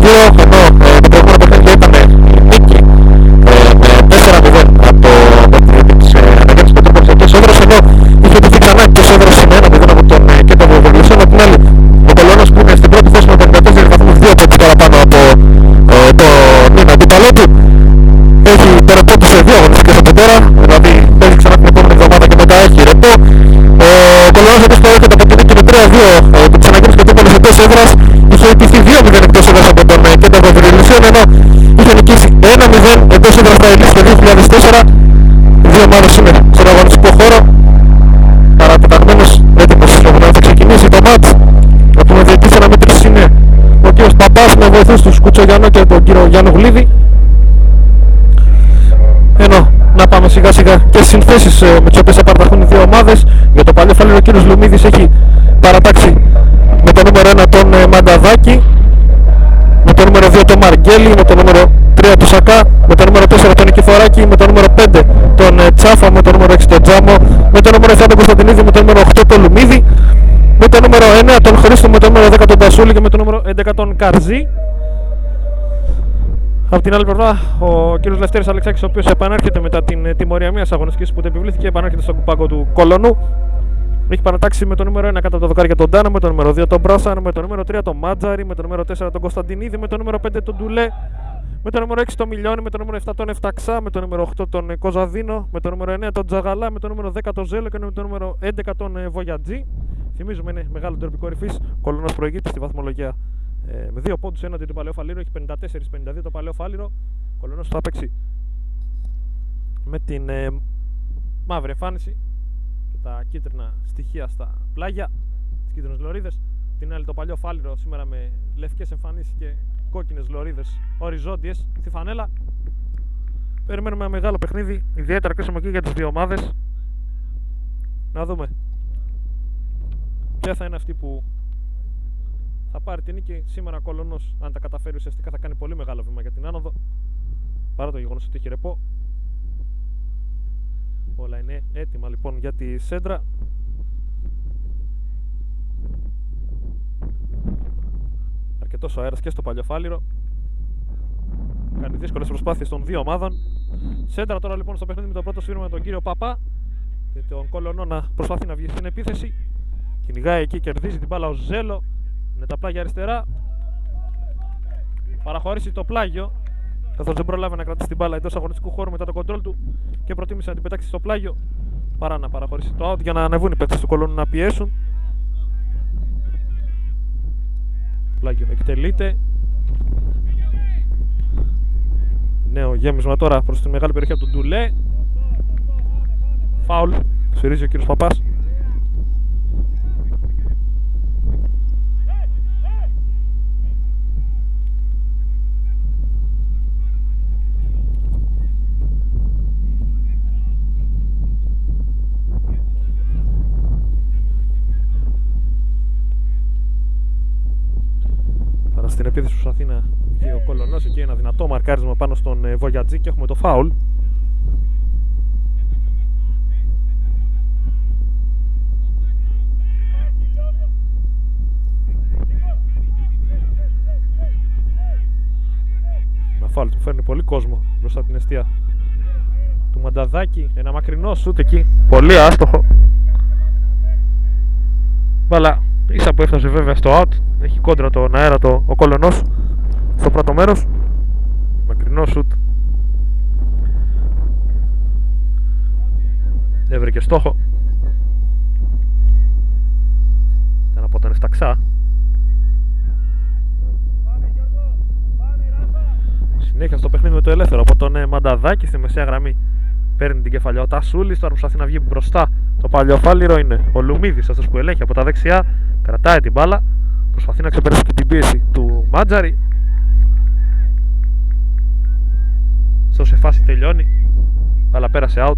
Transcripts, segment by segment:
Φάληρο, ενώ το προηγούμενο παιχνίδι ήταν νίκη με 4-0 από το παιχνίδι της Αναγέννησης Μετροπολιτικής Σόβρας, ενώ είχε τεθεί ξανά εκτός έδρας με 1-0 από τον Κέντρο Βερολισσών. Απ' την άλλη, ο Κολώνος που είναι στην πρώτη θέση με 54 βαθμούς, 2 πόντους παραπάνω από τον νυν αντίπαλό του, έχει περαιτέρω σε 2 αγωνιστικές από τώρα, δηλαδή παίζει ξανά την επόμενη εβδομάδα και μετά έχει ρεπό. Ο Κολώνος όπως το έρχεται από την νίκη με 3-2 που της Αναγέννησης Μετροπολιτικής εκτός έδρας, είχε ιτηθεί 2-0 εκτός έδρας από τον Κέντρο Βερολισσών, ενώ είχε νικήσει 1-0 εντός έδρας στα Ελίσσια το 2004. Οι δύο ομάδες είναι στον αγωνιστικό χώρο, παρατεταγμένος έτοιμος να θα ξεκινήσει το μάτς. Να πούμε διαιτής αναμέτρησης είναι ο κύριος Παπάς με βοηθούς του Κουτσογιαννό και τον κύριο Γιάννου Γλίδη. Ενώ να πάμε σιγά σιγά και στις συνθέσεις με τις οποίες θα παραταχθούν οι δύο ομάδες. Για το Παλιό Φάληρο ο κύριος Λουμίδης έχει παρατάξει με το νούμερο 1 τον Μανταδάκη, με το νούμερο 2 τον Μαργέλη, με το νούμερο 3 τον Σακά, με το νούμερο 4 τον Νικηφοράκη, με το νούμερο 5 τον Τσάφα, με το νούμερο 6 τον Τζάμο, με το νούμερο 7 τον Κωνσταντινίδη, με το νούμερο 8 τον Λουμίδη, με το νούμερο 9 τον Χρήστο, με το νούμερο 10 τον Τασούλη και με το νούμερο 11 τον Καρζή. Από την άλλη πλευρά, ο κ. Λευτέρης Αλεξάκης, ο οποίος επανέρχεται μετά την τιμωρία μιας αγωνιστικής που του επιβλήθηκε, επανέρχεται στον κουπάγκο του Κολονού. Έχει παρατάξει με το νούμερο 1 κατά το δοκάρι για τον Ντάνο, με το νούμερο 2 τον Μπρόσαν, με το νούμερο 3 τον Μάτζαρη, με το νούμερο 4 τον Κωνσταντινίδη, με το νούμερο 5 τον Ντουλέ, με το νούμερο 6 τον Μιλιώνη, με το νούμερο 7 τον Εφταξά, με το νούμερο 8 τον Κοζαδίνο, με το νούμερο 9 τον Τζαγαλά, με το νούμερο 10 τον Ζέλο και με το νούμερο 11 τον Βογιατζή. Θυμίζουμε είναι μεγάλο ντέρμπι κορυφής. Κολονός προηγείται στη βαθμολογία με 2 πόντους έναντι του Παλαιό Φαλήρο. Έχει 54-52 το Παλαιό Φάληρο. Κολονός θα παίξει με την μαύρη εμφάνιση και τα κίτρινα στοιχεία στα πλάγια, τις κίτρινες λωρίδες. Την άλλη το Παλιό Φάληρο σήμερα με λευκές εμφανίσεις και κόκκινες λωρίδες οριζόντιες στη φανέλα. Περιμένουμε ένα μεγάλο παιχνίδι, ιδιαίτερα κρίσιμο και για τις δύο ομάδες. Να δούμε ποια θα είναι αυτή που θα πάρει την νίκη. Σήμερα ο Κολονός, αν τα καταφέρει, ουσιαστικά θα κάνει πολύ μεγάλο βήμα για την άνοδο, παρά το γεγονός ότι έχει ρεπό. Όλα είναι έτοιμα λοιπόν για τη σέντρα. Αρκετός ο αέρας και στο Παλιό Φάληρο. Κάνει δύσκολες προσπάθειες των δύο ομάδων. Σέντρα τώρα λοιπόν στο παιχνίδι με το πρώτο σφύριγμα με τον κύριο Παπά και τον Κολονό να προσπαθεί να βγει στην επίθεση. Κυνηγάει εκεί, κερδίζει την μπάλα ο Ζέλο. Είναι τα πλάγια αριστερά. Παραχωρήσει το πλάγιο, καθώς δεν προλάβει να κρατήσει την μπάλα εντός αγωνιστικού χώρου μετά το κοντρόλ του και προτίμησε να την πετάξει στο πλάγιο παρά να παραχωρήσει το out για να ανεβούν οι παίκτες του Κολονού να πιέσουν. Πλάγιο εκτελείται. Νέο γέμισμα τώρα προς τη μεγάλη περιοχή από τον Ντουλέ. Φάουλ, σφυρίζει ο κύριος Παπάς. Στην επίθεση προσπαθεί να βγει ο Κολονός, εκεί ένα δυνατό μαρκάρισμα πάνω στον Βογιατζή και έχουμε το φάουλ. Ένα φάουλ που φέρνει πολύ κόσμο μπροστά την εστία του Μανταδάκη. Ένα μακρινό σούτ εκεί, πολύ άστοχο. Μπαλά ίσα που έφτασε βέβαια στο out. Έχει κόντρα τον αέρα ο Κολονός στο πρώτο μέρος. Μακρινό σουτ. Έβρεκε στόχο. Ήταν από τον Εφταξά. Συνέχεια στο παιχνίδι με το ελεύθερο από τον Μανταδάκη στη μεσαία γραμμή. Παίρνει την κεφαλιά ο Τασούλης, τώρα προσπαθεί να βγει μπροστά. Το Παλιό Φάληρο είναι ο Λουμίδης, αυτός που ελέγχει από τα δεξιά. Κρατάει την μπάλα. Προσπαθεί να ξεπεράσει και την πίεση του Μάτζαρη. Στο σε φάση τελειώνει. Αλλά πέρασε out.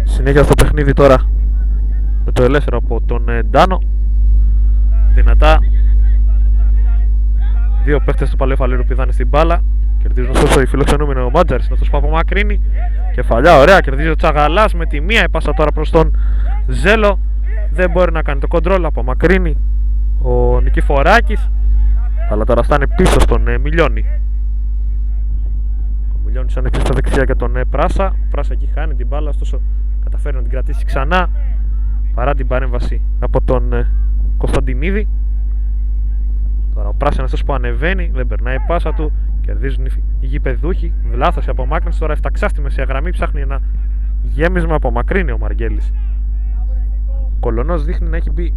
Συνέχεια στο παιχνίδι τώρα με το ελεύθερο από τον Ντάνο. Δυνατά. Δύο παίχτες του Παλαιού Φαλήρου πηδάνε στην μπάλα. Κερδίζουν ωστόσο οι φιλοξενούμενοι. Ο Μάτζαρης είναι αυτός που απομακρύνει. Κεφαλιά, ωραία, κερδίζει ο Τσαγαλάς με τη μία. Πάσα τώρα προς τον Ζέλο. Δεν μπορεί να κάνει το κοντρόλ. Απομακρύνει ο Νικηφοράκης. Αλλά τώρα φτάνει πίσω στον Μιλιώνη. Ο Μιλιώνης ανοιχτεί στα δεξιά για τον Πράσα. Ο Πράσα εκεί χάνει την μπάλα, ωστόσο καταφέρει να την κρατήσει ξανά παρά την παρέμβαση από τον Κωνσταντινίδη. Τώρα ο Πράσα είναι αυτός που ανεβαίνει, δεν περνάει η πάσα του. Κερδίζουν οι γηπεδούχοι. Λάθος η απομάκρυνση. Τώρα εφταξά στη μεσαία γραμμή. Ψάχνει ένα γέμισμα. Απομακρύνει ο Μαργέλης. Ο Κολονός δείχνει να έχει μπει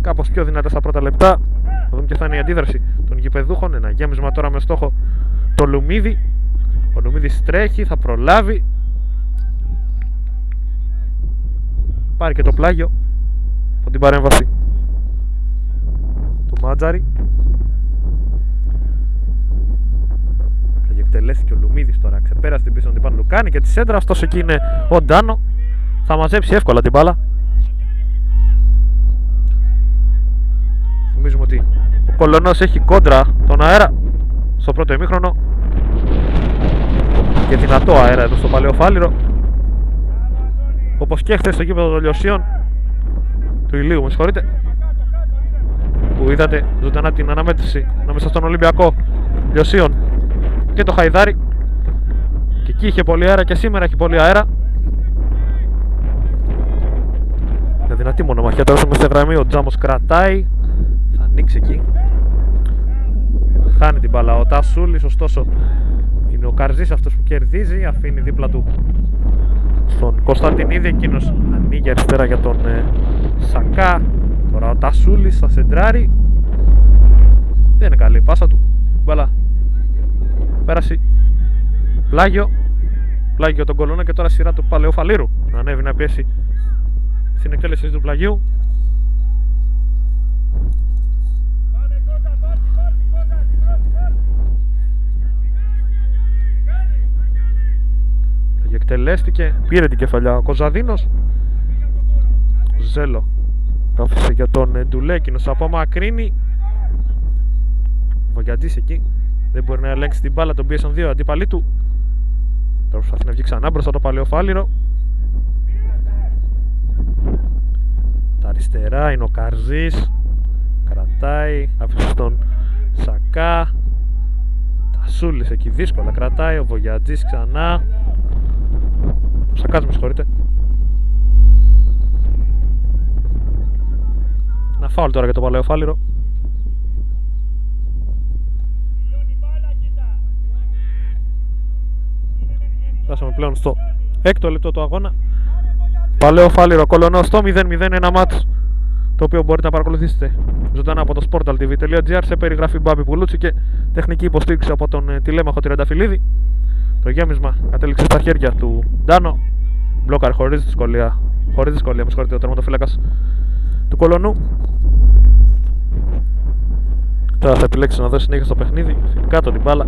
κάπως πιο δυνατά στα πρώτα λεπτά. Θα δούμε ποια θα είναι η αντίδραση των γηπεδούχων. Ένα γέμισμα τώρα με στόχο το Λουμίδη. Ο Λουμίδης τρέχει, θα προλάβει. Πάρει και το πλάγιο από την παρέμβαση του Μάτζαρη. Εκτελέστηκε ο Λουμίδης τώρα. Ξεπέρασε την πίσω του Αντιπάνου Λουκάνη και τη σέντρα. Αυτός εκεί είναι ο Ντάνο. Θα μαζέψει εύκολα την μπάλα. Θυμίζουμε ότι ο Κολονός έχει κόντρα τον αέρα στο πρώτο ημίχρονο. Και δυνατό αέρα εδώ στο Παλαιοφάλιρο. Όπως και χθες στο γήπεδο των Λιωσίων του Ηλίου, με συγχωρείτε, που είδατε ζωντανά την αναμέτρηση ανάμεσα στον Ολυμπιακό Λιωσίων και το Χαϊδάρι. Και εκεί είχε πολύ αέρα και σήμερα έχει πολύ αέρα. Με δυνατή μονομαχία τώρα στη γραμμή. Ο Τζάμος κρατάει. Θα ανοίξει εκεί. Χάνει την μπάλα ο Τασούλης. Ωστόσο είναι ο Καρζής αυτός που κερδίζει. Αφήνει δίπλα του στον Κωνσταντινίδη. Εκείνος ανοίγει αριστερά για τον Σακά. Τώρα ο Τασούλης θα σεντράρει. Δεν είναι καλή η πάσα του. Μπάλα πέρασε. Πλάγιο τον Κολονό και τώρα σειρά του Παλαιοφαλίρου να ανέβει να πιέσει στην εκτέλεση του πλαγίου. Εκτελέστηκε, πήρε την κεφαλιά ο Κοζαδίνος. Ο Ζέλο άφησε για τον Ντουλέκινος, απομακρύνει. Ο Βογιατζής εκεί δεν μπορεί να ελέγξει την μπάλα, τον πίεσαν δύο αντίπαλοι του. Τώρα προσπαθεί να βγει ξανά μπροστά το Παλαιοφάλιρο. Τα αριστερά είναι ο Καρζής. Κρατάει, άφησε στον Σακά. Τασούλης εκεί δύσκολα κρατάει. Ο Βογιατζής ξανά. Ο Σακάς με συγχωρείτε. Ένα φάουλ τώρα για το Παλαιοφάλιρο. Φτάσαμε πλέον στο έκτο λεπτό του αγώνα. Παλαιοφάλιρο Κολονό στο 0-0, ένα μάτς το οποίο μπορείτε να παρακολουθήσετε ζωντανά από το sportaltv.gr σε περιγραφή Μπάμπη Πουλούτσι και τεχνική υποστήριξη από τον τηλέμαχο Τριανταφυλλίδη. Το γέμισμα κατέληξε στα χέρια του Ντάνο. Μπλόκαρ χωρίς δυσκολία, με συγχωρείτε, ο τερματοφύλακας του Κολονού. Τώρα θα επιλέξει να δώσει συνέχεια στο παιχνίδι. Κάτω την μπάλα.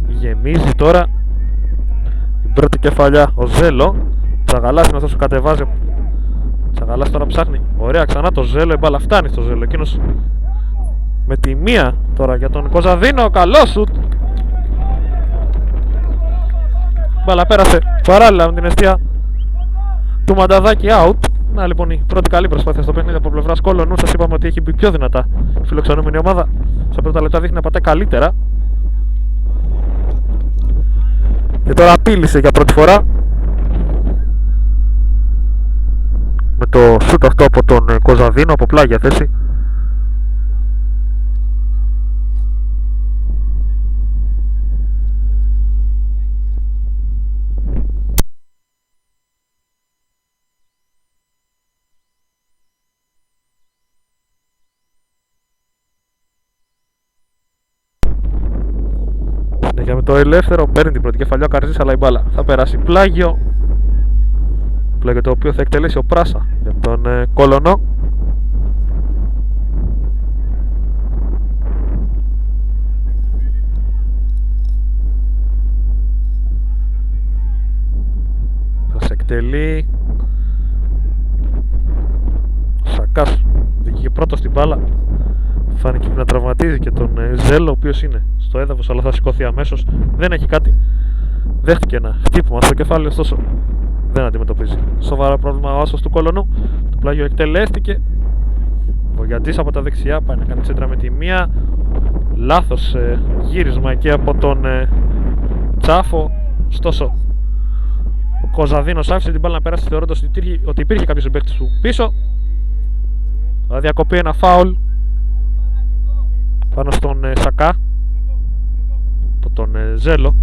Γεμίζει τώρα την πρώτη κεφαλιά ο Ζέλο. Τσαγαλάς είναι αυτός που κατεβάζει. Τσαγαλάς τώρα ψάχνει. Ωραία, ξανά το Ζέλο. Η μπάλα φτάνει στο Ζέλο. Εκείνος με τη μία τώρα για τον Κοζαδίνο. Καλό σουτ. Μπάλα πέρασε παράλληλα με την αιστεία του Μανταδάκη out. Να λοιπόν η πρώτη καλή προσπάθεια στο παιχνίδι από πλευράς Κολονού. Σας είπαμε ότι έχει μπει πιο δυνατά η φιλοξενούμενη ομάδα. Στα πρώτα λεπτά δείχνει να πατάει καλύτερα. Και τώρα απείλησε για πρώτη φορά με το σούτ αυτό από τον Κοζαδίνο από πλάγια θέση. Για με το ελεύθερο παίρνει την πρώτη κεφαλιά ο Καρζής, αλλά η μπάλα θα περάσει πλάγιο. Πλάγιο το οποίο θα εκτελέσει ο Πράσα για τον Κολονό. Θα σε εκτελεί. Ο Σακάς βγήκε πρώτος στην μπάλα. Φάνηκε να τραυματίζει και τον Ζέλο, ο οποίος είναι στο έδαφος αλλά θα σηκωθεί αμέσως. Δεν έχει κάτι. Δέχτηκε ένα χτύπημα στο κεφάλι, ωστόσο δεν αντιμετωπίζει σοβαρό πρόβλημα ο άσος του Κολονού. Το πλάγιο εκτελέστηκε. Ο Γιατζής από τα δεξιά πάει να κάνει τσέντρα με τη μία. Λάθος γύρισμα εκεί από τον Τσάφο. Ωστόσο ο Κοζαδίνος άφησε την μπάλα να περάσει, θεωρώντας ότι υπήρχε κάποιος παίκτης του πίσω. Θα διακοπεί ένα φάουλ πάνω στον Σακά από τον Ζέλο.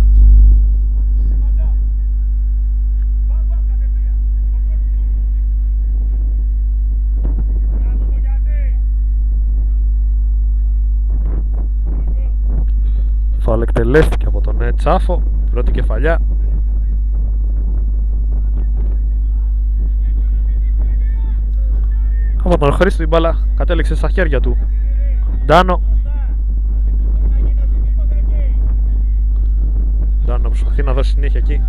Φάουλ εκτελέστηκε από τον Τσάφο, πρώτη κεφαλιά. Από τον Χρήστο η μπάλα κατέληξε στα χέρια του Ντάνο. Ντάνο προσπαθεί να δώσει συνέχεια εκεί.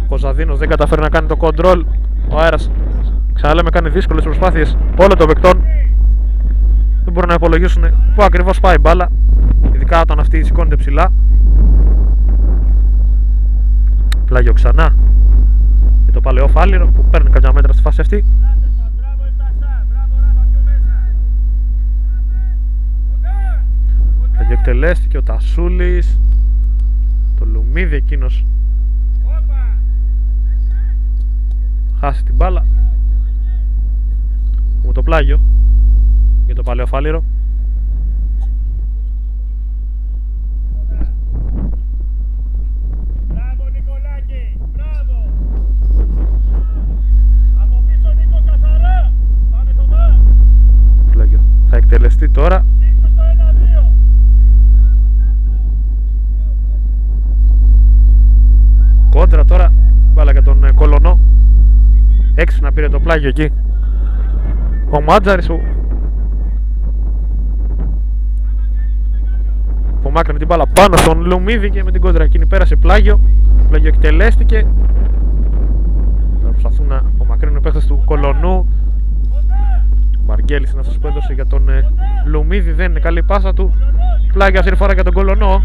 Ο Κοζαδίνος δεν καταφέρει να κάνει το control. Ο αέρας, ξαναλέμε, κάνει δύσκολες προσπάθειες όλων των παικτών. Δεν μπορούν να υπολογίσουν πού ακριβώς πάει η μπάλα, ειδικά όταν αυτή σηκώνεται ψηλά. Πλάγιο ξανά και το παλαιό Φάληρο που παίρνει κάποια μέτρα στη φάση αυτή. Πλάγιο εκτελέστηκε ο Τασούλης. Το Λουμίδι εκείνος χάσει την μπάλα. Με το πλάγιο για το παλαιό Φάληρο. Πλάγιο θα εκτελεστεί τώρα. Κόντρα τώρα, μπάλα για τον Κολονό. Έξυπνα πήρε το πλάγιο εκεί ο Μάτζαρης που απομάκρυνε την μπάλα πάνω στον Λουμίδη και με την κόντρα εκείνη πέρασε πλάγιο. Πλάγιο εκτελέστηκε. Τώρα προσπαθούν να απομακρύνουν οι παίχτες του Κολονού. Ο Μαργέλης είναι αυτός που έδωσε για τον Λουμίδη, δεν είναι καλή πάσα του. Πλάγιο αυτή τη φορά για τον Κολονό.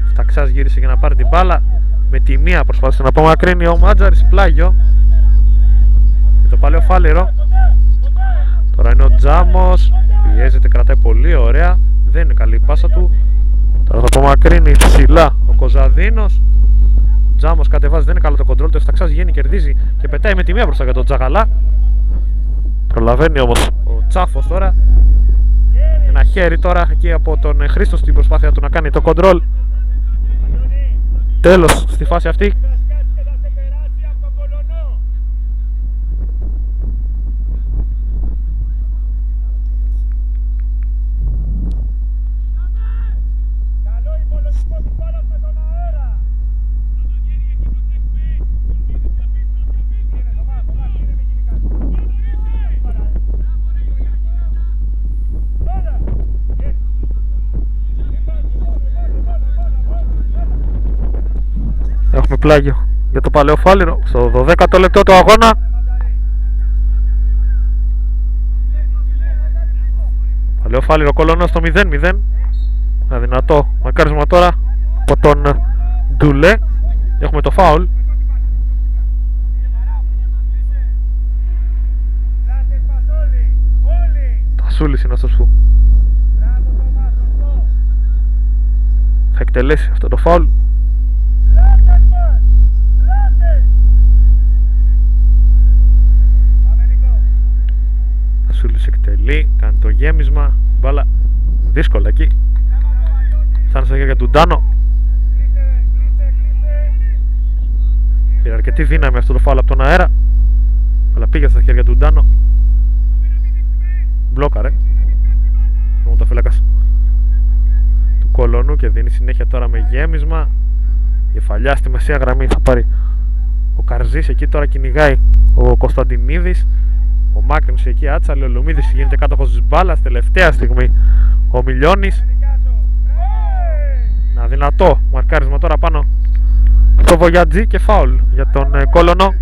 Φταξάς γύρισε για να πάρει την μπάλα. Με τη μία προσπάθησε να απομακρύνει ο Μάτζαρης. Πλάγιο με το παλαιό Φάληρο. Τώρα είναι ο Τζάμος, πιέζεται, κρατάει πολύ ωραία. Δεν είναι καλή η πάσα του. Τώρα θα απομακρύνει ψηλά ο Κοζαδίνος. Ο Τζάμος κατεβάζει, δεν είναι καλό το κοντρόλ. Το Φταξάς βγαίνει, κερδίζει και πετάει με τη μία μπροστά για τον Τζαγαλά. Προλαβαίνει όμως ο Τσάφος τώρα. Ένα χέρι τώρα εκεί από τον Χρήστο στην προσπάθεια του να κάνει το κοντρόλ. Τέλος στη φάση αυτή. Έχουμε πλάγιο για το παλαιό Φάληρο στο 12ο λεπτό του αγώνα. Παλαιό Φάληρο Κολονό στο 0-0. Ένα δυνατό μακάρισμα τώρα από τον Ντουλέ. Έχουμε το φάουλ. Τασούλης είναι αυτός που θα εκτελέσει αυτό το φάουλ. Τασούλης εκτελεί, κάνει το γέμισμα. Μπάλα δύσκολα εκεί. Φτάνει στα χέρια του Ντάνο. Πήρε αρκετή δύναμη αυτό το φάουλ από τον αέρα, αλλά πήγε στα χέρια του Ντάνο. Μπλόκαρε ο ταφυλάκας του Κολονού και δίνει συνέχεια τώρα με γέμισμα. Κεφαλιά στη μεσαία γραμμή θα πάρει ο Καρζής. Εκεί τώρα κυνηγάει ο Κωνσταντινίδης. Ο Μάκρυνς εκεί άτσαλε. Ο Λουμίδης γίνεται κάτοχος της μπάλας. Τελευταία στιγμή ο Μιλιώνης. Ένα δυνατό μαρκάρισμα τώρα πάνω στο Βογιατζή και φάουλ για τον Κόλωνο.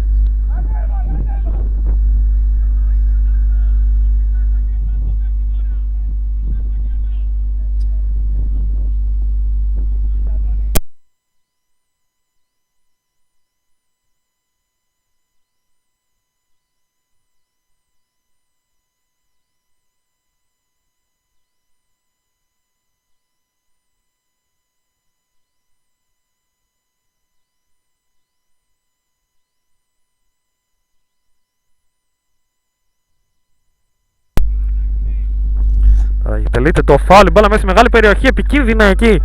Τελείται το φάουλ, η μπάλα μέσα στη μεγάλη περιοχή, επικίνδυνα εκεί.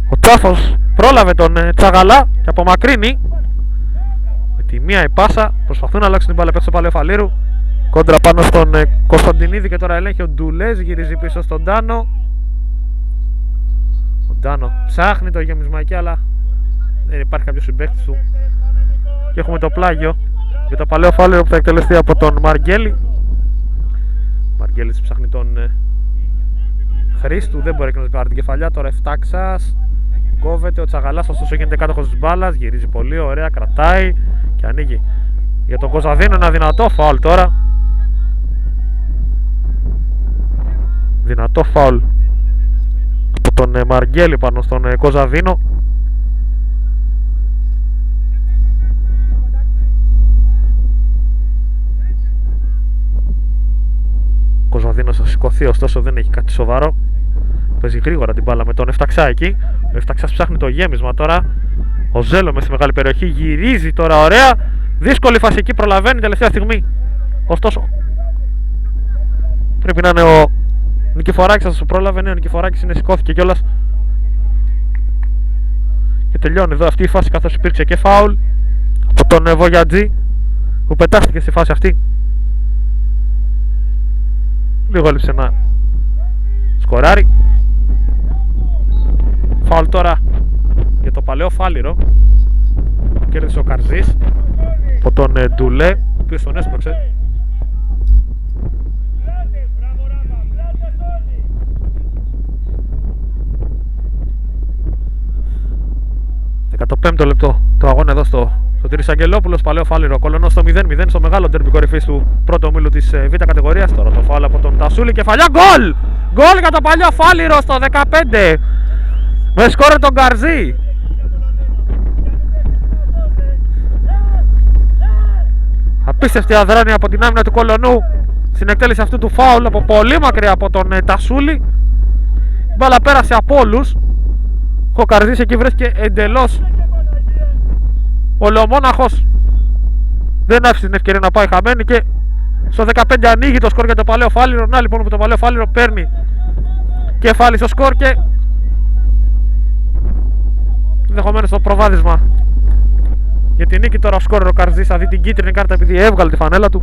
Ο Τσάφος πρόλαβε τον Τσαγαλά και απομακρύνει. Με τη μία η πάσα, προσπαθούν να αλλάξουν την μπάλα πίσω στο Παλαιοφαλήρου. Κόντρα πάνω στον Κωνσταντινίδη και τώρα ελέγχει ο Ντουλές, γυρίζει πίσω στον Τάνο. Ο Τάνο ψάχνει το γεμισμάκι, αλλά δεν υπάρχει κάποιος συμπαίκτης του. Και έχουμε το πλάγιο για το Παλαιοφαλήρο που θα εκτελεστεί από τον Μαργέλη. Μαργέλης ψάχνει τον Χρήστου, δεν μπορεί να πάρει την κεφαλιά. Τώρα Εφτάξας κόβεται, ο Τσαγαλάς ωστόσο γίνεται κάτοχος της μπάλας, γυρίζει πολύ ωραία, κρατάει και ανοίγει για τον Κωνσταντίνο. Ένα δυνατό φάουλ τώρα, δυνατό φάουλ από τον Μαργέλη πάνω στον Κωνσταντίνο. Ο Κωνσταντίνος θα σηκωθεί, ωστόσο δεν έχει κάτι σοβαρό. Παίζει γρήγορα την μπάλα με τον Εφταξά εκεί. Ο Εφταξάς ψάχνει το γέμισμα τώρα. Ο Ζέλο μες στη μεγάλη περιοχή γυρίζει τώρα ωραία. Δύσκολη φάση εκεί, προλαβαίνει τελευταία στιγμή. Ωστόσο πρέπει να είναι ο Νικηφοράκης, θα σου πρόλαβε. Ναι, ο Νικηφοράκης είναι, σηκώθηκε κιόλας. Και τελειώνει εδώ αυτή η φάση, καθώς υπήρξε και φάουλ από τον Βογιατζή που πετάστηκε στη φάση αυτή. Λίγο έλειψε να σκοράρει. Φάουλ τώρα για το Παλαιοφάληρο. Κέρδισε ο Καρζής από τον Ντουλέ, ο οποίος τον έσπρωξε. Το 5ο λεπτό του αγώνα εδώ στο Σωτήρης Αγγελόπουλος. Παλαιοφάληρο Κολωνός στο 0-0 στο μεγάλο ντέρμπι κορυφής του πρώτου ομίλου της Β' κατηγορίας. Τώρα το φάουλ από τον Τασούλη, κεφαλιά, γκολ! Γκολ για το Παλαιοφάληρο στο 15 με σκόρε τον Καρζή. Απίστευτη αδράνεια από την άμυνα του Κολωνού στην εκτέλεση αυτού του φάουλ από πολύ μακριά από τον Τασούλη. Η μπάλα πέρασε από όλους. Ο Καρζής εκεί βρέθηκε εντελώς ολομόναχος, δεν άφησε την ευκαιρία να πάει χαμένη και στο 15 ανοίγει το σκορ για το Παλαιοφάληρο. Να λοιπόν που το Παλαιοφάληρο παίρνει κεφάλι στο σκορ και ενδεχομένως το προβάδισμα για την νίκη. Τώρα ο σκόρερ ο Καρζής θα δει την κίτρινη κάρτα επειδή έβγαλε τη φανέλα του.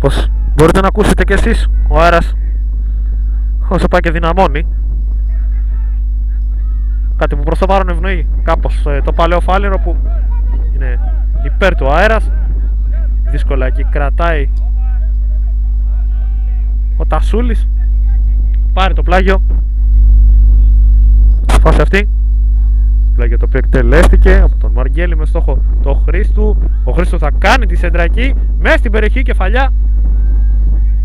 Πως μπορείτε να ακούσετε κι εσείς, ο αέρας όσο πάει και δυναμώνει. Κάτι που προς το παρόν ευνοεί κάπως το Παλαιοφάληρο που είναι υπέρ του αέρας. Δύσκολα εκεί κρατάει ο Τασούλης. Πάρει το πλάγιο. Φάση αυτή, πλάγιο το οποίο εκτελέστηκε από τον Μαργέλη με στόχο το Χρήστου. Ο Χρήστου θα κάνει τη σεντρακή μέσα στην περιοχή, κεφαλιά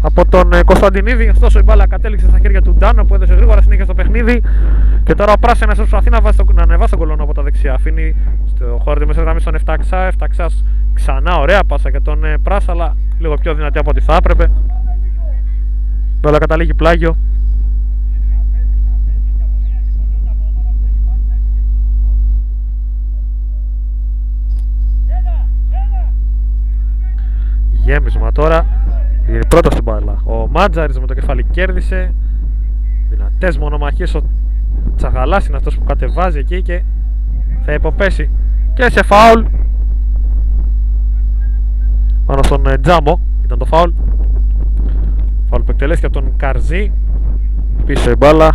από τον Κωνσταντινίδη. Ωστόσο η μπάλα κατέληξε στα χέρια του Ντάνο που έδωσε γρήγορα συνέχεια στο παιχνίδι. Και τώρα ο Πράσινας προσπαθεί να ανεβάσει τον Κολωνό από τα δεξιά. Αφήνει στο χώρο τη μέσα γραμμή στον Εφταξά. Εφταξάς ξανά, ωραία πάσα για τον Πράσα, αλλά λίγο πιο δυνατή από ό,τι θα έπρεπε. Η μπάλα καταλήγει πλάγιο. Γέμισμα τώρα. Είναι πρώτο στην μπάλα ο Μάτζαρης, με το κεφάλι κέρδισε. Δυνατές μονομαχίες. Ο Τσαγαλάς είναι αυτός που κατεβάζει εκεί και θα υποπέσει και σε φάουλ πάνω στον Τζάμο. Ήταν το φάουλ. Φάουλ που εκτελέστηκε από τον Καρζή. Πίσω η μπάλα.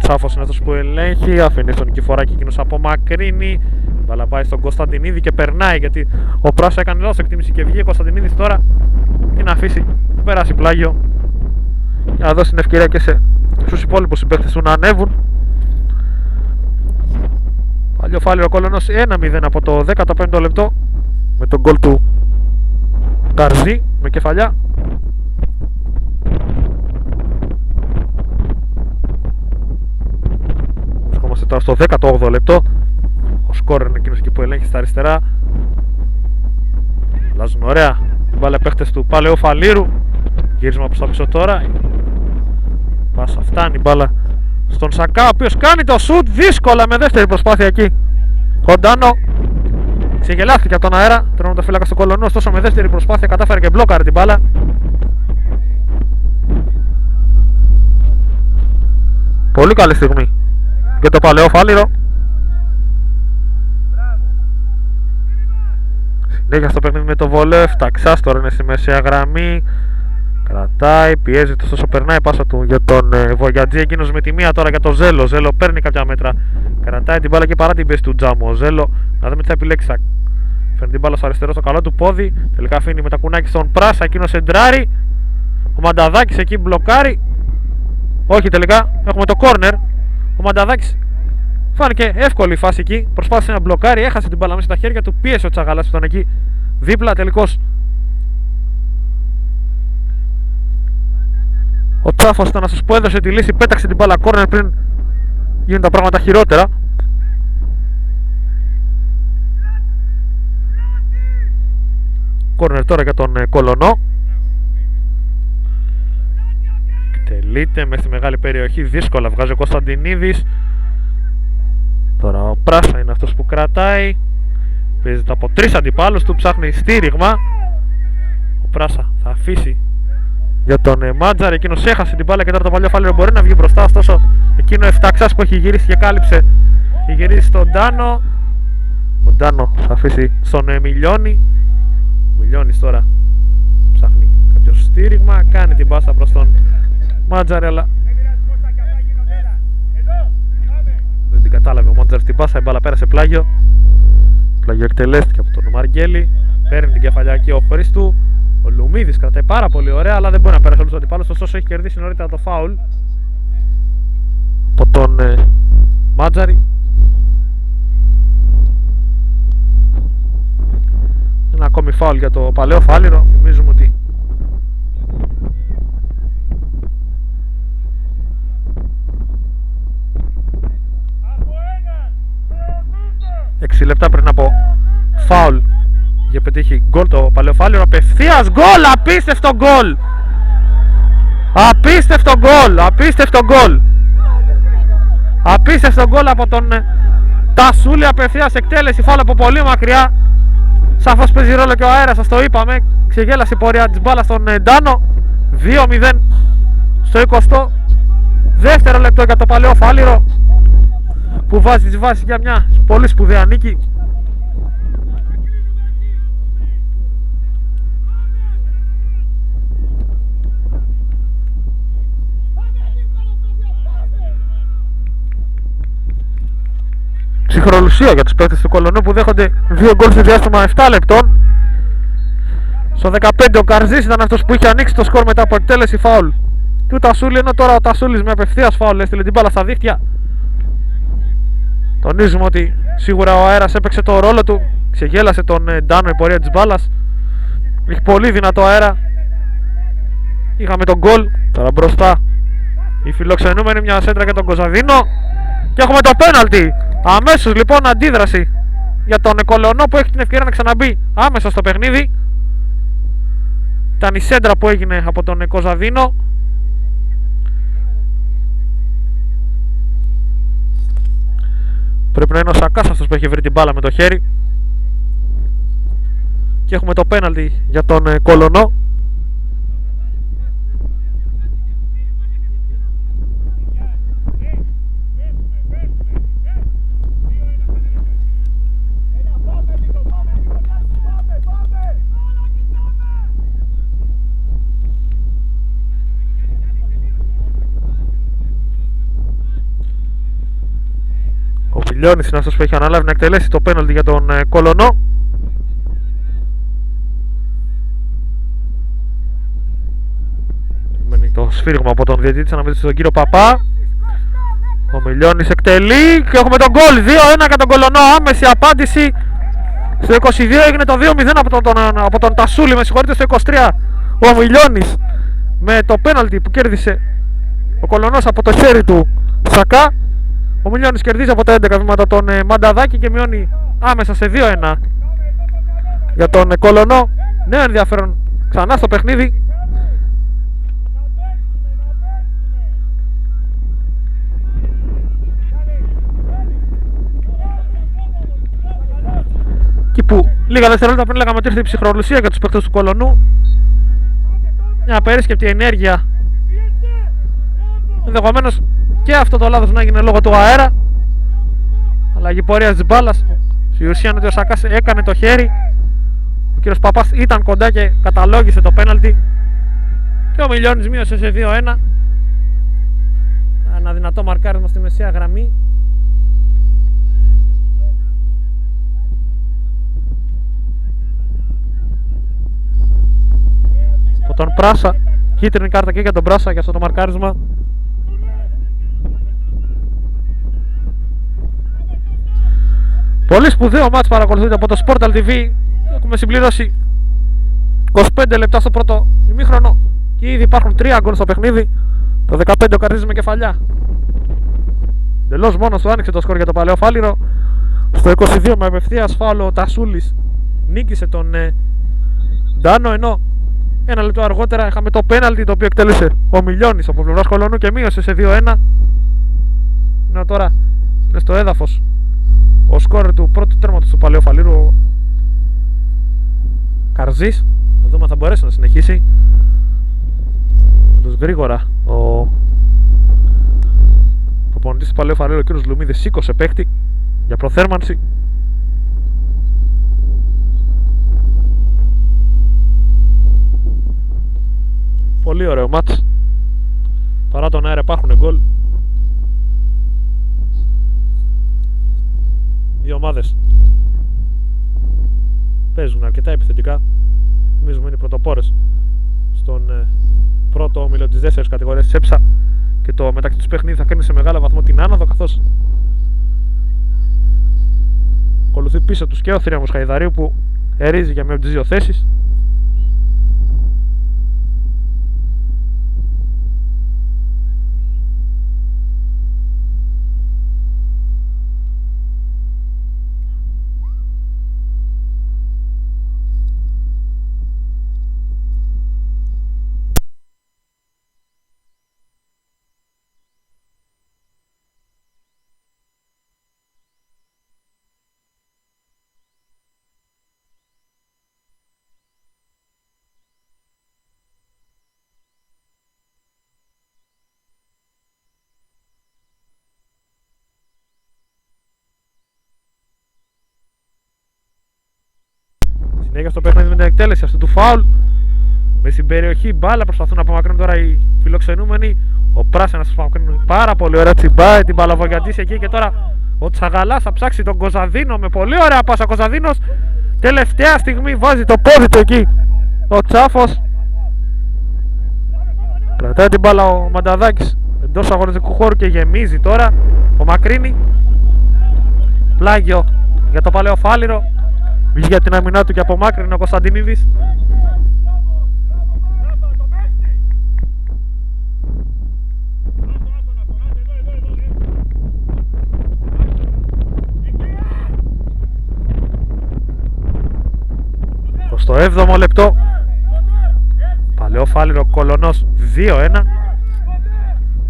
Τσάφος είναι αυτός που ελέγχει. Αφήνει στον Νικηφοράκη, εκείνος απομακρύνει. Η μπάλα πάει στον Κωνσταντινίδη και περνάει, γιατί ο Πράσα έκανε λάθος εκτίμηση και βγήκε ο Κωνσταντινίδης τώρα. Τι να αφήσει, να περάσει πλάγιο για να δώσει την ευκαιρία και στους υπόλοιπους συμπαίκτες του να ανέβουν. Παλιοφάλιο Κολονός 1-0 από το 15ο λεπτό με τον γκολ του Καρζή με κεφαλιά. Βρισκόμαστε τώρα στο 18ο λεπτό. Ο σκόρερ είναι εκείνος εκεί που ελέγχει στα αριστερά. Αλλάζουν ωραία την μπάλα παίχτες του Παλαιοφαλήρου. Γύρισμα προς τα πίσω τώρα. Πάσα φτάνει η μπάλα στον Σακά, ο οποίος κάνει το σουτ δύσκολα με δεύτερη προσπάθεια εκεί. Κοντάνο ξεγελάστηκε από τον αέρα. Τερματοφύλακα στο Κολονό, ωστόσο με δεύτερη προσπάθεια κατάφερε και μπλόκαρε την μπάλα. Πολύ καλή στιγμή για το Παλαιοφάληρο. Συνέχεια στο παιχνίδι με το Βολεύ. Ταξάς τώρα είναι στη μεσαία γραμμή. Κρατάει, πιέζει, ωστόσο περνάει πάσα του για τον Βογιατζή. Εκείνος με τη μία τώρα για τον Ζέλο. Ζέλο παίρνει κάποια μέτρα. Κρατάει την μπάλα και παρά την πίεση του Τζάμου. Ο Ζέλο να δούμε τι θα επιλέξει. Φέρνει την μπάλα στο αριστερό, στο καλό του πόδι. Τελικά αφήνει με τα κουνάκι στον Πράσα. Εκείνος εντράρει. Ο Μανταδάκης εκεί μπλοκάρει. Όχι, τελικά έχουμε το κόρνερ. Ο Μανταδάκης φάνηκε εύκολη η φάση εκεί. Προσπάθησε να μπλοκάρει, έχασε την μπάλα μέσα στα χέρια του. Πίεσε ο Τσαγαλάς που ήταν εκεί δίπλα. Τελικώς ο Τσάφος ήταν αυτός που έδωσε τη λύση. Πέταξε την μπάλα κόρνερ πριν γίνουν τα πράγματα χειρότερα. Κόρνερ τώρα για τον Κολονό. Εκτελείται μέσα στη μεγάλη περιοχή. Δύσκολα βγάζει ο Κωνσταντινίδης. Τώρα ο Πράσα είναι αυτός που κρατάει. Παίζεται από τρεις αντιπάλους του. Ψάχνει στήριγμα. Ο Πράσα θα αφήσει για τον Μάτζαρ. Εκείνος έχασε την μπάλα και τώρα το Παλαιοφάληρο μπορεί να βγει μπροστά. Ωστόσο εκείνο Εφταξάς που έχει γυρίσει και κάλυψε, έχει γυρίσει στον Ντάνο. Ο Ντάνο θα αφήσει στον Μιλιώνη. Ο Μιλιώνης τώρα ψάχνει κάποιο στήριγμα. Κάνει την πάσα προς τον Μάτζαρ, αλλά δεν την κατάλαβε ο Μάτζαρ την πάσα. Η μπάλα πέρασε πλάγιο. Πλάγιο εκτελέστηκε από τον Μαργέλη. Παίρνει την κεφαλιά εκεί ο Χρήστου. Ο Λουμίδης κρατάει πάρα πολύ ωραία, αλλά δεν μπορεί να πέρασε όλους τους αντιπάλους. Ωστόσο έχει κερδίσει νωρίτερα το φάουλ από τον Μάτζαρη. Ένα ακόμη φάουλ για το Παλαιοφάληρο. Θυμίζουμε ότι έξι λεπτά πριν από φάουλ είχε πετύχει γκολ το Παλαιοφάληρο. Απευθείας γκολ! Απίστευτο γκολ! Απίστευτο γκολ! Απίστευτο γκολ! Απίστευτο γκολ από τον Τασούλη. Απευθείας εκτέλεση, φάουλ από πολύ μακριά. Σαφώς παίζει ρόλο και ο αέρας, σας το είπαμε. Ξεγέλασε η πορεία της μπάλας στον Ντάνο. 2-0 στο 20ο δεύτερο λεπτό για το Παλαιοφάληρο, που βάζει τη βάση για μια πολύ σπουδαία νίκη. Ψυχρολουσία για τους παίκτες του Κολονού που δέχονται 2 γκολ σε διάστημα 7 λεπτών. Στο 15 ο Καρζής ήταν αυτός που είχε ανοίξει το σκορ μετά από εκτέλεση φάουλ του Τασούλη, ενώ τώρα ο Τασούλης με απευθείας φάουλ έστειλε την μπάλα στα δίχτυα. Τονίζουμε ότι σίγουρα ο αέρας έπαιξε το ρόλο του. Ξεγέλασε τον Ντάνο η πορεία της μπάλας. Έχει πολύ δυνατό αέρα. Είχαμε τον γκολ. Τώρα μπροστά η φιλοξενούμενη, μια σέντρα για τον Κωνσταντίνο. Και έχουμε το πέναλτι. Αμέσως λοιπόν αντίδραση για τον Κολονό που έχει την ευκαιρία να ξαναμπεί άμεσα στο παιχνίδι. Ήταν η σέντρα που έγινε από τον Κωνσταντίνο. Πρέπει να είναι ο Σακάς αυτός που έχει βρει την μπάλα με το χέρι. Και έχουμε το πέναλτι για τον Κολονό. Μιλιώνης είναι αυτός που έχει αναλάβει να εκτελέσει το πέναλτι για τον Κολονό. Μένει το σφύριγμα από τον διαιτητή της αναμετρήσεως τον κύριο Παπά. Ο Μιλιώνης εκτελεί και έχουμε τον γκολ. 2-1 για τον Κολονό. Άμεση απάντηση. Στο 22 έγινε το 2-0 από τον Τασούλη, με συγχωρείτε. Στο 23 ο Μιλιώνης με το πέναλτι που κέρδισε ο Κολονός από το χέρι του Σακά. Ο Μιλιώνης κερδίζει από τα 11 βήματα τον Μανταδάκη και μειώνει άμεσα σε 2-1 για τον Κολονό. Νέο ενδιαφέρον ξανά στο παιχνίδι. Εκεί που λίγα δευτερόλεπτα πριν λέγαμε ότι ήρθε η ψυχρολουσία για τους παίκτες του Κολονού. Μια απερίσκεπτη ενέργεια. Ενδεχομένως και αυτό το λάθος να έγινε λόγω του αέρα. Αλλαγή πορείας της μπάλας. Στη ουσία είναι ότι ο Σακάς έκανε το χέρι. Ο κύριος Παπάς ήταν κοντά και καταλόγησε το πέναλτι. Και ο Μιλιώνης μείωσε σε 2-1. Ένα δυνατό μαρκάρισμα στη μεσαία γραμμή. Από τον Πράσα. Κίτρινη κάρτα και για τον Πράσα για αυτό το μαρκάρισμα. Πολύ σπουδαίο μάτς παρακολουθείται από το Sportal TV. Έχουμε συμπληρώσει 25 λεπτά στο πρώτο ημίχρονο και ήδη υπάρχουν 3 γκολ στο παιχνίδι. Το 15 ο Καρδίζης με κεφαλιά. Εντελώς μόνος του άνοιξε το σκορ για το Παλαιό Φάληρο. Στο 22 με απευθείας φάουλο ο Τασούλης νίκησε τον Ντάνο, ενώ ένα λεπτό αργότερα είχαμε το πέναλτι το οποίο εκτέλεσε ο Μιλιώνης από πλευράς Κολονού και μείωσε σε 2-1. Ενώ τώρα είναι στο έδαφος ο σκόρερ του πρώτου τέρματος του Παλαιού Φαλήρου, ο Καρζής. Να δούμε αν θα μπορέσει να συνεχίσει. Όντως γρήγορα ο προπονητής του Παλαιού Φαλήρου, ο κ. Λουμίδης, σήκωσε παίκτη για προθέρμανση. Πολύ ωραίο μάτς. Παρά τον αέρα υπάρχουν γκολ. Οι ομάδες παίζουν αρκετά επιθετικά. Θυμίζουμε είναι οι πρωτοπόρες στον πρώτο όμιλο της δεύτερης κατηγορίας της ΕΠΣΑ και το μεταξύ τους παιχνίδι θα κάνει σε μεγάλο βαθμό την άνοδο, καθώς ακολουθεί πίσω τους και ο Θρίαμος Χαϊδαρίου που ερίζει για μία από τις δύο θέσεις. Συνέχεια στο παιχνίδι με την εκτέλεση αυτού του φάουλ. Με στην περιοχή μπάλα προσπαθούν να απομακρύνουν τώρα οι φιλοξενούμενοι. Ο Πράσινος απομακρύνουν πάρα πολύ ωραία τσιμπάει την παλαβογιατής εκεί και τώρα ο Τσαγαλάς θα ψάξει τον Κοζαδίνο με πολύ ωραία πάσα. Κοζαδίνος τελευταία στιγμή βάζει το πόδι του εκεί. Ο Τσάφος κρατάει την μπάλα ο Μανταδάκης εντός αγωνιστικού χώρου και γεμίζει τώρα. Απομακρύνει. Πλάγιο για το Παλαιό Φάληρο. Βγήκε για την αμυνά του και απομάκρυνε ο Κωνσταντινίδης. Στο 7ο λεπτό Παλαιό Φάληρο Κολονός 2-1.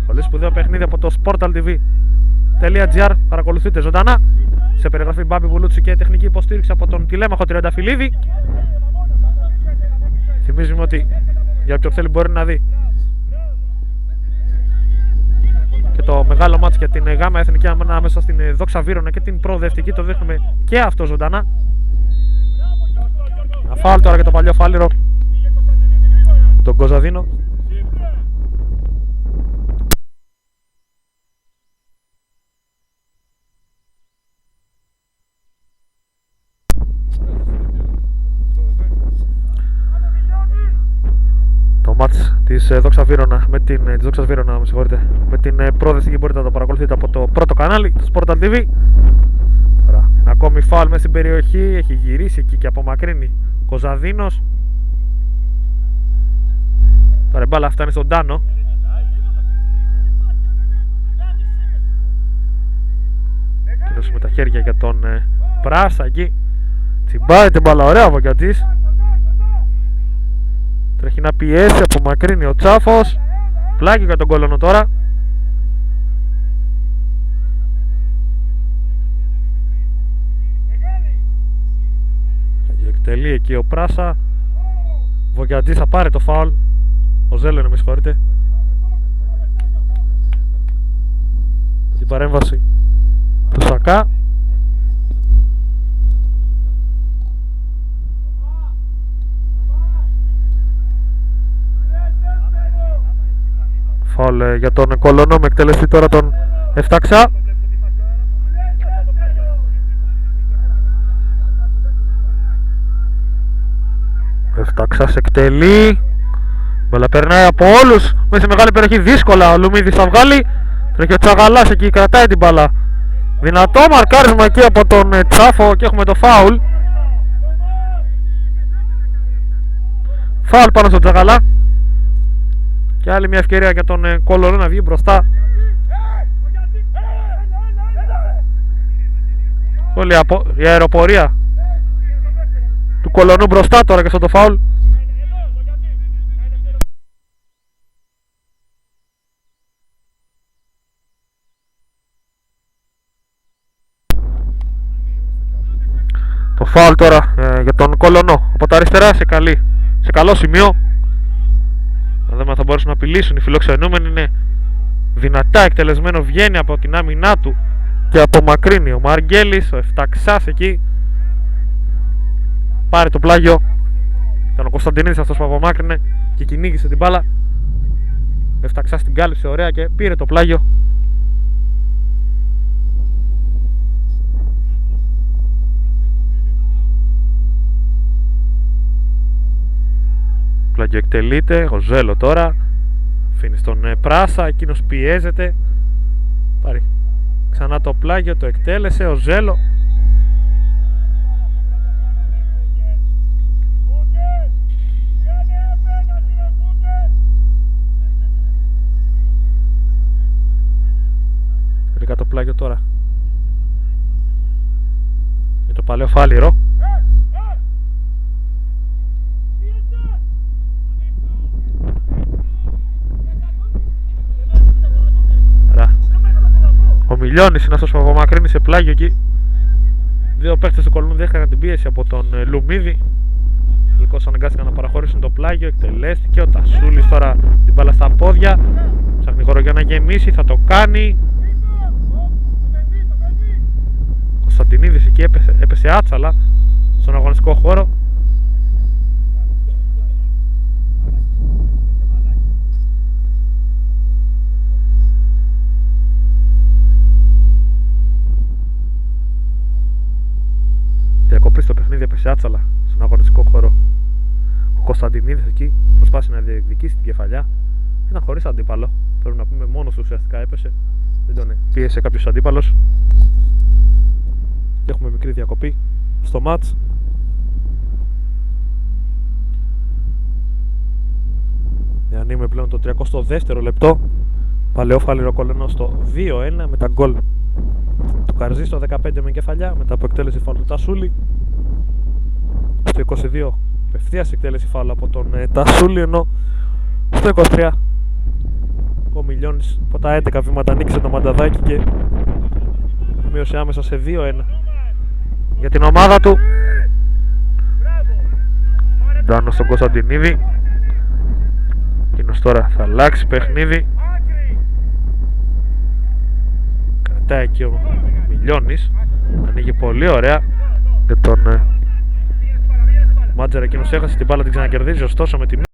Πολύ σπουδαίο παιχνίδι από το sportaltv.gr. Παρακολουθείτε ζωντανά. Σε περιγραφή Μπάμπη Βουλούτσι και τεχνική υποστήριξη από τον Τηλέμαχο Τριανταφυλλίδη. Θυμίζουμε ότι για όποιον θέλει μπορεί να δει και το μεγάλο μάτς για την Γάμα Εθνική ανάμεσα στην Δόξα Βύρωνα και την προοδευτική. Το δείχνουμε και αυτό ζωντανά. Αφάλ τώρα για το Παλαιό Φάληρο, τον Κοζαδίνο. της Δόξα Βύρωνα, της Δόξας Βύρωνα, με συγχωρείτε, με την πρόθεση και μπορείτε να το παρακολουθείτε από το πρώτο κανάλι, το Sportal TV. Τώρα, ένα ακόμη φάουλ μέσα στην περιοχή, έχει γυρίσει εκεί και απομακρύνει ο Κοζαδίνος. Τώρα η μπάλα φτάνει στον Τάνο. Κοινός με τα χέρια για τον Πράσα εκεί. Τσιμπάει την μπάλα, ωραία από Βογιατζής. Τρέχει να πιέσει, απομακρύνει ο Τσάφος. Πλάγιο για τον Κολονό τώρα. Εκτελεί εκεί ο Πράσα. Βογιατζής θα πάρει το φάουλ. Ο Ζέλο είναι, με συγχωρείτε. Την παρέμβαση του Σακά. Φάουλ για τον Κολονό με εκτελεστή τώρα τον Εφταξά. Εφταξάς εκτελεί. Μπαλά περνάει από όλους μέσα σε μεγάλη περιοχή, δύσκολα ο Λουμίδης θα βγάλει. Τρέχει ο Τσαγαλάς εκεί, κρατάει την μπάλα. Δυνατό μαρκάρισμα εκεί από τον Τσάφο και έχουμε το φάουλ. Φάουλ πάνω στον Τσαγαλά. Και άλλη μια ευκαιρία για τον Κολονό να βγει μπροστά. Όλη η αεροπορία του Κολονού μπροστά τώρα και στο το φάουλ. Το φάουλ τώρα για τον Κολονό από τα αριστερά σε καλό σημείο. Να δούμε αν θα μπορέσουν να απειλήσουν οι φιλοξενούμενοι. Είναι δυνατά εκτελεσμένο, βγαίνει από την άμυνά του και απομακρύνει ο Μαργέλης. Ο Εφταξάς εκεί πάρει το πλάγιο. Ήταν ο Κωνσταντινίδης αυτός που απομάκρυνε και κυνήγησε την μπάλα. Ο Εφταξάς την κάλυψε ωραία και πήρε το πλάγιο. Πλάγιο εκτελείται, ο Ζέλο τώρα αφήνει στον Πράσα, εκείνος πιέζεται, πάρει ξανά το πλάγιο, το εκτέλεσε ο Ζέλο. Τελικά το πλάγιο τώρα για το παλαιό Φάληρο. Ο Μιλιώνης είναι αυτός που απομακρύνει σε πλάγιο εκεί. Δύο παίχτες του Κολονού δέχτηκαν την πίεση από τον Λουμίδη. Τελικώς αναγκάστηκαν να παραχωρήσουν το πλάγιο. Εκτελέστηκε ο Τασούλης τώρα την μπάλα στα πόδια. Ψάχνει χώρο για να γεμίσει, θα το κάνει. Ο Κωνσταντινίδης εκεί έπεσε άτσαλα στον αγωνιστικό χώρο. Διακοπή στο παιχνίδι, έπεσε άτσαλα στον αγωνιστικό χώρο. Ο Κωνσταντινίδης εκεί προσπάθησε να διεκδικήσει την κεφαλιά. Ήταν χωρίς αντίπαλο. Πρέπει να πούμε μόνος ουσιαστικά έπεσε. Δεν τον πίεσε κάποιος αντίπαλος. Και έχουμε μικρή διακοπή στο μάτς. Διανύουμε πλέον το 32ο λεπτό. Παλαιό Φάληρο Κολονό στο 2-1 με τα γκολ του Καρζή στο 15 με κεφαλιά μετά από εκτέλεση φάουλ του Τασούλη. Στο 22 απευθείας εκτέλεση φάουλ από τον Τασούλη, ενώ στο 23 ο Μιλιώνης από τα 11 βήματα νίκησε το μανταδάκι και μείωσε άμεσα σε 2-1 για την ομάδα του. Ντάνο στον Κωνσταντινίδη. Εκείνος τώρα θα αλλάξει παιχνίδι. Κρατάει εκεί ο Μιλιώνης. Ανοίγει πολύ ωραία και τον Μάτζερ εκείνος έχασε την μπάλα, την ξανακερδίζει ωστόσο με τη